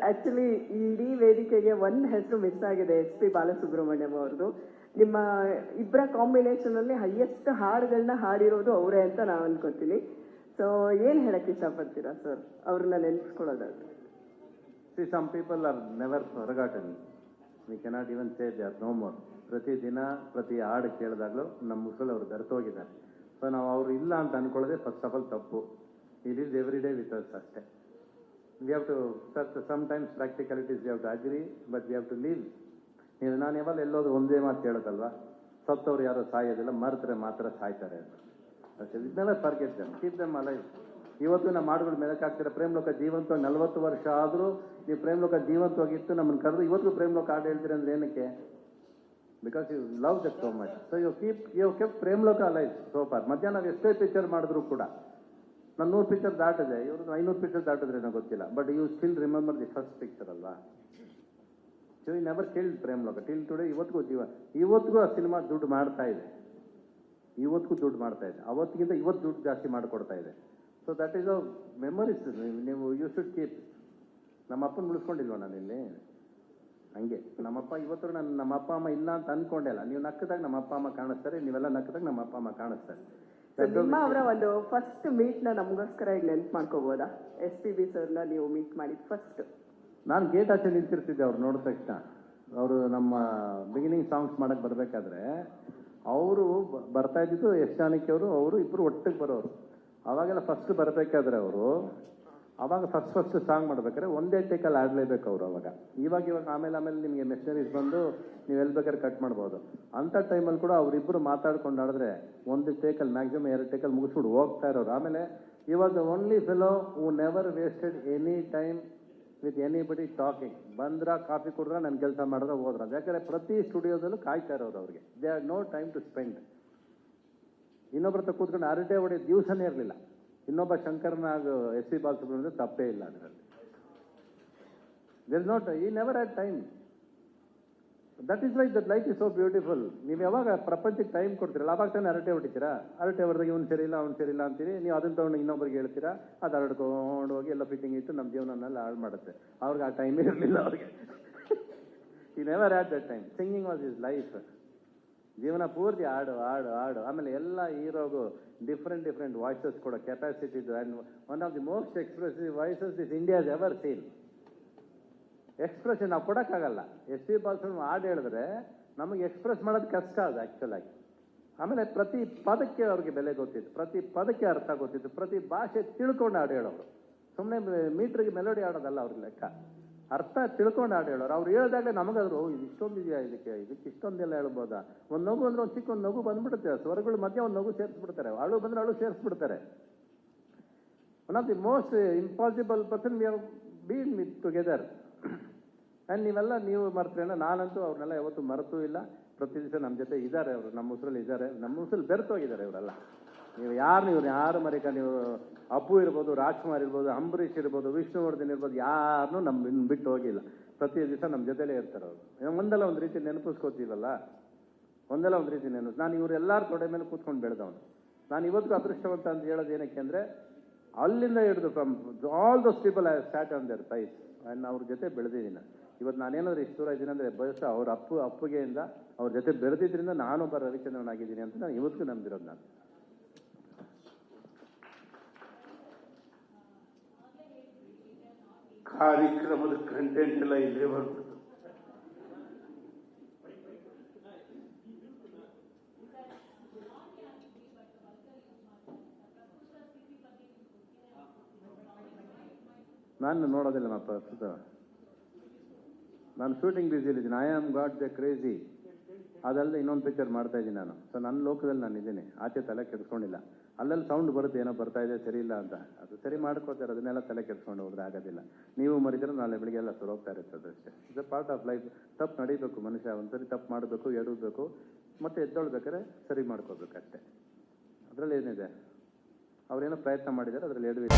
Actually ಇಡೀ ವೇದಿಕೆಗೆ ಒಂದು ಹೆಸರು ಮಿಸ್ ಆಗಿದೆ, SP ಬಾಲಸುಬ್ರಹ್ಮಣ್ಯಂ ಅವ್ರದ್ದು. ನಿಮ್ಮ ಇಬ್ಬರ ಕಾಂಬಿನೇಷನ್ ಅಲ್ಲಿ ಹೈಯೆಸ್ಟ್ ಹಾಡುಗಳನ್ನ ಹಾಡಿರೋದು ಅವರೇ ಅಂತ ನಾವು ಅನ್ಕೋತೀನಿ. ಸೊ ಏನ್ ಹೇಳಕ್ ಇಷ್ಟಪಡ್ತೀರಾ ಸರ್ ಅವ್ರನ್ನ ನೆನ್ಸ್ಕೊಳ್ಳೋದಾದ್ರೆ? See, some people are never forgotten. We cannot even say they are no more. ಪ್ರತಿ ದಿನ ಪ್ರತಿ ಹಾಡು ಕೇಳಿದಾಗಲೂ ನಮ್ಮ ಮುಸಲ್ ಅವರು ಬೆರೆತೋಗಿದ್ದಾರೆ. ಸೊ ನಾವು ಅವರು ಇಲ್ಲ ಅಂತ ಅನ್ಕೊಳ್ಳೋದೇ ಫಸ್ಟ್ ಆಫ್ ಆಲ್ ತಪ್ಪು. He lives every day with us ಅಷ್ಟೇ. We have to, sometimes practicalities we have to agree, but we have to live. ನೀವು ನಾನು ಯಾವಾಗ ಎಲ್ಲೋದು ಒಂದೇ ಮಾತು ಕೇಳೋದಲ್ವಾ, ಸತ್ತವ್ರು ಯಾರೋ ಸಾಯೋದಿಲ್ಲ, ಮರೆತರೆ ಮಾತ್ರ ಸಾಯ್ತಾರೆ ಅಂತ. ಇದನ್ನೆಲ್ಲ forget them, keep them alive. ಇವತ್ತು ನಮ್ಮ ಹಾಡುಗಳ ಮೆಲಕಾಗ್ತಿರೋ ಪ್ರೇಮ್ಲೋಕ ಜೀವಂತವಾಗಿ 40 ವರ್ಷ ಆದರೂ ನೀವು ಪ್ರೇಮ್ಲೋಕ ಜೀವಂತವಾಗಿತ್ತು ನಮ್ಮನ್ನು ಕರೆದು ಇವತ್ತು ಪ್ರೇಮ್ಲೋಕ ಹಾಡು ಹೇಳ್ತೀರಿ ಅಂದ್ರೆ ಏನಕ್ಕೆ? Because you love that so much. So you keep Premloka alive so far. ಮಧ್ಯಾಹ್ನ ನಾವು ಎಷ್ಟೇ ಪಿಕ್ಚರ್ ಮಾಡಿದ್ರು ಕೂಡ, ನಾನು 100 ಪಿಕ್ಚರ್ ದಾಟಿದೆ, ಇವ್ರದ್ದು 500 ಪಿಕ್ಚರ್ ದಾಟಿದ್ರೆ ನನಗೆ ಗೊತ್ತಿಲ್ಲ, but you still remember the first picture ಅಲ್ವಾ? So you never killed Premloka till today. ಇವತ್ತಿಗೂ ಆ ಸಿನಿಮಾ ದುಡ್ಡು ಮಾಡ್ತಾ ಇದೆ, ಇವತ್ತಿಗೂ ದುಡ್ಡು ಮಾಡ್ತಾ ಇದೆ, ಅವತ್ತಿಗಿಂತ ಇವತ್ತು ದುಡ್ಡು ಜಾಸ್ತಿ ಮಾಡಿಕೊಡ್ತಾ ಇದೆ. So that is a memories. ನೀವು ಯು ಶುಡ್ ಕೀಪ್. ನಮ್ಮ ಅಪ್ಪನ ಉಳಿಸ್ಕೊಂಡಿಲ್ವ ನಾನಿಲ್ಲಿ? ಹಂಗೆ ನಮ್ಮಪ್ಪ ಇವತ್ತು ನಮ್ಮ ಅಪ್ಪ ಅಮ್ಮ ಇಲ್ಲ ಅಂತ ಅನ್ಕೊಂಡೆ ಅಲ್ಲ. ನೀವು ನಕ್ಕದಾಗ ನಮ್ಮ ಅಪ್ಪ ಅಮ್ಮ ಕಾಣಿಸ್ತಾರೆ, ನೀವೆಲ್ಲ ನಕ್ಕದಾಗ ನಮ್ಮ ಅಪ್ಪ ಅಮ್ಮ ಕಾಣಿಸ್ತಾರೆ. ನಿಮ್ಮ ಅವರ ಒಂದು ಫಸ್ಟ್ ಮೀಟ್ ನ ನಮಗೋಸ್ಕರ ಈಗ ನೆನ್ಪು ಮಾಡ್ಕೋಬಹುದಾ? SPB ಸರ್ನ ನೀವು ಮೀಟ್ ಮಾಡಿದ್ ಫಸ್ಟ್? ನಾನು ಗೇಟ್ ಆಚೆ ನಿಂತಿರ್ತಿದ್ದೆ ಅವ್ರು ನೋಡಿದ ತಕ್ಷಣ. ಅವರು ನಮ್ಮ ಬಿಗಿನಿಂಗ್ ಸಾಂಗ್ಸ್ ಮಾಡಕ್ ಬರ್ಬೇಕಾದ್ರೆ ಅವರು ಬರ್ತಾ ಇದ್ದಿದ್ದು ಎಸ್ ಜಾನಕಿ ಅವರು ಇಬ್ರು ಒಟ್ಟಿಗೆ ಬರೋರು. ಅವಾಗೆಲ್ಲ ಫಸ್ಟ್ ಬರಬೇಕಾದ್ರೆ ಅವರು ಅವಾಗ ಫಸ್ಟ್ ಸಾಂಗ್ ಮಾಡ್ಬೇಕಾದ್ರೆ ಒಂದೇ ಟೇಕಲ್ಲಿ ಆಡಲೇಬೇಕು ಅವರು. ಇವಾಗ ಆಮೇಲೆ ನಿಮಗೆ ಮೆಷಿನರೀಸ್ ಬಂದು ನೀವು ಎಲ್ಲಿ ಬೇಕಾದ್ರೆ ಕಟ್ ಮಾಡ್ಬೋದು. ಅಂಥ ಟೈಮಲ್ಲಿ ಕೂಡ ಅವರಿಬ್ಬರು ಮಾತಾಡ್ಕೊಂಡು ಆಡಿದ್ರೆ ಒಂದು ಟೇಕಲ್ಲಿ ಮ್ಯಾಕ್ಸಿಮಮ್ 2 ಟೇಕಲ್ಲಿ ಮುಗಿಸ್ಬಿಟ್ಟು ಹೋಗ್ತಾ ಇರೋರು. ಆಮೇಲೆ ಇವಾಗ only fellow who never wasted any time with anybody talking. ಬಂದ್ರ ಕಾಫಿ ಕುಡಿದ್ರೆ ನನ್ನ ಕೆಲಸ ಮಾಡಿದ್ರೆ ಹೋದ್ರ. ಯಾಕಂದ್ರೆ ಪ್ರತಿ ಸ್ಟುಡಿಯೋದಲ್ಲೂ ಕಾಯ್ತಾ ಇರೋರು ಅವ್ರಿಗೆ. They had no time to spend. ಇನ್ನೊಬ್ಬರ ಹತ್ರ ಕೂತ್ಕೊಂಡು ಅರಟೆ ಹೊಡೆಯೋ ದಿವಸನೇ ಇರಲಿಲ್ಲ. ಇನ್ನೊಬ್ಬ ಶಂಕರ್ನಾಗ್ SP ಬಾಲಸುಬ್ರಹ್ಮಣ್ಯ ತಪ್ಪೇ ಇಲ್ಲ ಅದರಲ್ಲಿ. ದೇರ್ ಇಸ್ ನಾಟ್, ಈ never had time. That is like that life is so beautiful. ನೀವು ಯಾವಾಗ ಪ್ರಪಂಚಕ್ಕೆ ಟೈಮ್ ಕೊಡ್ತೀರಲ್ಲ ಅವಾಗ ತಾನೇ ಅರಟೆ ಹೊಡಿತೀರಾ. ಅರಟೆ ಹೊಡೆದಾಗ ಇವ್ನು ಸರಿ ಇಲ್ಲ ಅವ್ನು ಸರಿ ಇಲ್ಲ ಅಂತೀರಿ. ನೀವು ಅದನ್ನ ತಗೊಂಡು ಇನ್ನೊಬ್ಬರಿಗೆ ಹೇಳ್ತೀರಾ, ಅದು ಹರಡ್ಕೊಂಡು ಹೋಗಿ ಎಲ್ಲ ಫಿಟ್ಟಿಂಗ್ ಇಟ್ಟು ನಮ್ಮ ಜೀವನನೆಲ್ಲ ಹಾಳು ಮಾಡುತ್ತೆ. ಅವ್ರಿಗೆ ಆ ಟೈಮೇ ಇರಲಿಲ್ಲ ಅವ್ರಿಗೆ. ಈ never had that time. Singing was is life. ಜೀವನ ಪೂರ್ತಿ ಹಾಡು ಹಾಡು ಹಾಡು. ಆಮೇಲೆ ಎಲ್ಲ ಹೀರೋಗೂ ಡಿಫ್ರೆಂಟ್ ವಾಯ್ಸಸ್ ಕೊಡೋ ಕೆಪಾಸಿಟಿ ಇದು. And one of the most expressive voices this India has ever seen. Expression ನಾವು ಕೊಡೋಕ್ಕಾಗಲ್ಲ. SP ಬಾಲಸುಬ್ರಹ್ಮಣ್ಯಂ ಹಾಡು ಹೇಳಿದ್ರೆ ನಮಗೆ ಎಕ್ಸ್ಪ್ರೆಸ್ ಮಾಡೋದು ಕಷ್ಟ ಅದು ಆ್ಯಕ್ಚುಲಾಗಿ. ಆಮೇಲೆ ಪ್ರತಿ ಪದಕ್ಕೆ ಅವ್ರಿಗೆ ಬೆಲೆ ಗೊತ್ತಿತ್ತು, ಪ್ರತಿ ಪದಕ್ಕೆ ಅರ್ಥ ಗೊತ್ತಿತ್ತು, ಪ್ರತಿ ಭಾಷೆ ತಿಳ್ಕೊಂಡು ಹಾಡು ಹೇಳೋರು. ಸುಮ್ಮನೆ ಮೀಟ್ರಿಗೆ ಮೆಲೋಡಿ ಆಡೋದಲ್ಲ ಅವ್ರ ಲೆಕ್ಕ, ಅರ್ಥ ತಿಳ್ಕೊಂಡು ಹಾಡು ಹೇಳೋರು. ಅವ್ರು ಹೇಳಿದಾಗ ನಮಗಾದ್ರು ಇದು ಇಷ್ಟೊಂದಿದೆಯಾ, ಇದಕ್ಕೆ ಇಷ್ಟೊಂದೆಲ್ಲ ಹೇಳ್ಬೋದಾ. ಒಂದು ನಗು ಅಂದ್ರೆ ಒಂದು ಚಿಕ್ಕ ಒಂದು ನಗು ಬಂದ್ಬಿಡುತ್ತೆ. ಸ್ವರಗಳ ಮಧ್ಯೆ ಒಂದು ನಗು ಸೇರಿಸ್ಬಿಡ್ತಾರೆ. ಅಳು ಬಂದ್ರೆ ಅಳು ಸೇರಿಸ್ಬಿಡ್ತಾರೆ. One of the most impossible person we have been with together. And ನೀವೆಲ್ಲ ನೀವು ಮರ್ತೇನ, ನಾನಂತೂ ಅವ್ರನ್ನೆಲ್ಲ ಯಾವತ್ತೂ ಮರೆತೂ ಇಲ್ಲ. ಪ್ರತಿ ದಿವಸ ನಮ್ಮ ಜೊತೆ ಇದ್ದಾರೆ ಅವರು, ನಮ್ಮ ಉಸಿರಲ್ಲಿ ಇದ್ದಾರೆ, ನಮ್ಮ ಉಸಿರಲ್ಲಿ ಬೆರೆತೋಗಿದ್ದಾರೆ ಇವರೆಲ್ಲ. ನೀವು ಯಾರು ಮರಿಕ ನೀವು ಅಪ್ಪು ಇರ್ಬೋದು, ರಾಜ್ಕುಮಾರ್ ಇರ್ಬೋದು, ಅಂಬರೀಷ್ ಇರ್ಬೋದು, ವಿಷ್ಣುವರ್ಧನ್ ಇರ್ಬೋದು, ಯಾರನ್ನೂ ನಮ್ಮ ಬಿಟ್ಟು ಹೋಗಿಲ್ಲ. ಪ್ರತಿ ದಿವಸ ನಮ್ಮ ಜೊತೆಲೇ ಇರ್ತಾರೆ ಅವರು. ಒಂದಲ್ಲ ಒಂದು ರೀತಿ ನೆನಪಿಸ್ಕೋತೀವಲ್ಲ, ಒಂದಲ್ಲ ಒಂದು ರೀತಿ ನೆನಪು. ನಾನು ಇವರೆಲ್ಲರ ತೊಡೆ ಮೇಲೆ ಕೂತ್ಕೊಂಡು ಬೆಳೆದವನು. ನಾನು ಇವತ್ತಿಗೂ ಅದೃಷ್ಟವಂತ ಅಂತ ಹೇಳೋದು ಏನಕ್ಕೆ ಅಂದರೆ, ಅಲ್ಲಿಂದ ಹಿಡಿದು from all those people I start on there side and ಅವ್ರ ಜೊತೆ ಬೆಳೆದಿದ್ದೀನಿ. ಇವತ್ತು ನಾನೇನಾದ್ರು ಇಷ್ಟು ದೂರ ಇದ್ದೀನಿ ಅಂದರೆ ಬಹುಶಃ ಅವ್ರ ಅಪ್ಪುಗೆಯಿಂದ ಅವ್ರ ಜೊತೆ ಬೆಳೆದಿದ್ದರಿಂದ ನಾನೊಬ್ಬ ರವಿಚಂದ್ರನ್ ಆಗಿದ್ದೀನಿ ಅಂತ ನಾನು ಇವತ್ತಿಗೂ ನಂಬಿರೋದು. ನಾನು ಕಾರ್ಯಕ್ರಮದ ಕಂಟೆಂಟ್ ಎಲ್ಲ ಇಲ್ಲೇ ಬರ್ತದೆ. ನಾನು ನೋಡೋದಿಲ್ಲ ಪ್ರಸ್ತುತ. ನಾನು ಶೂಟಿಂಗ್ ಬ್ಯುಸಿಲಿದ್ದೀನಿ. I am got the crazy. ಅದಲ್ಲದೆ ಇನ್ನೊಂದು ಪಿಕ್ಚರ್ ಮಾಡ್ತಾ ಇದ್ದೀನಿ ನಾನು. ಸೊ ನನ್ನ ಲೋಕದಲ್ಲಿ ನಾನು ಇದ್ದೀನಿ, ಆಚೆ ತಲೆ ಕೆಡಿಸ್ಕೊಂಡಿಲ್ಲ. ಅಲ್ಲಲ್ಲಿ ಸೌಂಡ್ ಬರುತ್ತೆ, ಏನೋ ಬರ್ತಾ ಇದೆ ಸರಿ ಇಲ್ಲ ಅಂತ, ಅದು ಸರಿ ಮಾಡ್ಕೋತಾರೆ. ಅದನ್ನೆಲ್ಲ ತಲೆ ಕೆಡಿಸ್ಕೊಂಡು ಹೋದ್ರೆ ಆಗೋದಿಲ್ಲ. ನೀವು ಮರಿದ್ರೆ ನಾಳೆ ಬೆಳಿಗ್ಗೆ ಎಲ್ಲ ಸರ್ ಹೋಗ್ತಾ ಇರ್ತದೆ ಅಷ್ಟೇ. It's a part of life. ತಪ್ಪು ನಡಿಬೇಕು ಮನುಷ್ಯ. ಒಂದ್ಸರಿ ತಪ್ಪು ಮಾಡಬೇಕು, ಎಡಬೇಕು, ಮತ್ತೆ ಎದ್ದೊಳ್ಬೇಕಾದ್ರೆ ಸರಿ ಮಾಡ್ಕೋಬೇಕು ಅಷ್ಟೇ. ಅದರಲ್ಲಿ ಏನಿದೆ, ಅವ್ರೇನೋ ಪ್ರಯತ್ನ ಮಾಡಿದ್ದಾರೆ, ಅದರಲ್ಲಿ ಎಡವಿದೆ.